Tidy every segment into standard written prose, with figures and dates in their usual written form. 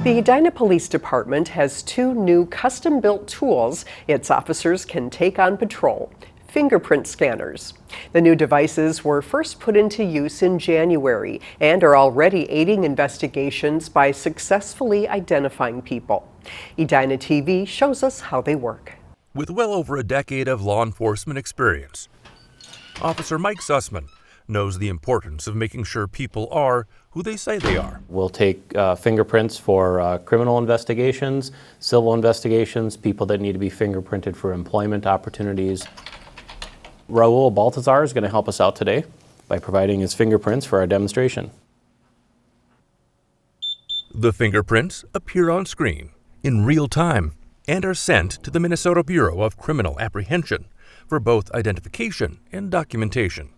The Edina Police Department has two new custom-built tools its officers can take on patrol: fingerprint scanners. The new devices were first put into use in January and are already aiding investigations by successfully identifying people. Edina TV shows us how they work. With well over a decade of law enforcement experience, Officer Mike Sussman knows the importance of making sure people are who they say they are. We'll take fingerprints for criminal investigations, civil investigations, people that need to be fingerprinted for employment opportunities. Raul Baltazar is going to help us out today by providing his fingerprints for our demonstration. The fingerprints appear on screen in real time and are sent to the Minnesota Bureau of Criminal Apprehension for both identification and documentation.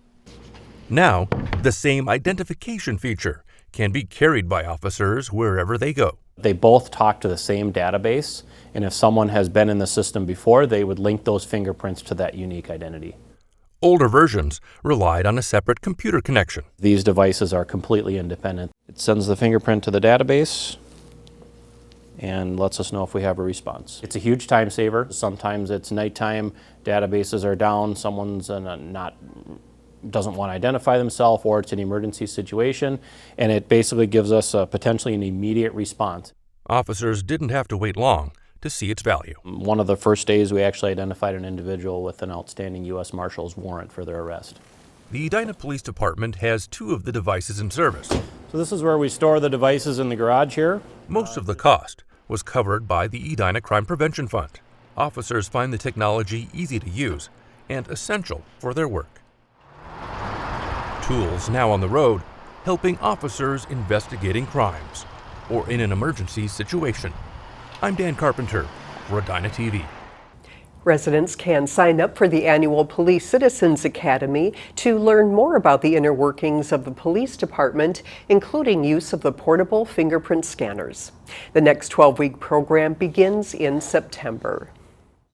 Now, the same identification feature can be carried by officers wherever they go. They both talk to the same database, and if someone has been in the system before, they would link those fingerprints to that unique identity. Older versions relied on a separate computer connection. These devices are completely independent. It sends the fingerprint to the database and lets us know if we have a response. It's a huge time saver. Sometimes it's nighttime, databases are down, someone's doesn't want to identify themselves, or it's an emergency situation, and it basically gives us potentially an immediate response. Officers didn't have to wait long to see its value. One of the first days we actually identified an individual with an outstanding U.S. Marshal's warrant for their arrest. The Edina Police Department has two of the devices in service. So this is where we store the devices in the garage here. Most of the cost was covered by the Edina Crime Prevention Fund. Officers find the technology easy to use and essential for their work. Tools now on the road, helping officers investigating crimes or in an emergency situation. I'm Dan Carpenter for Edina TV. Residents can sign up for the annual Police Citizens Academy to learn more about the inner workings of the police department, including use of the portable fingerprint scanners. The next 12-week program begins in September.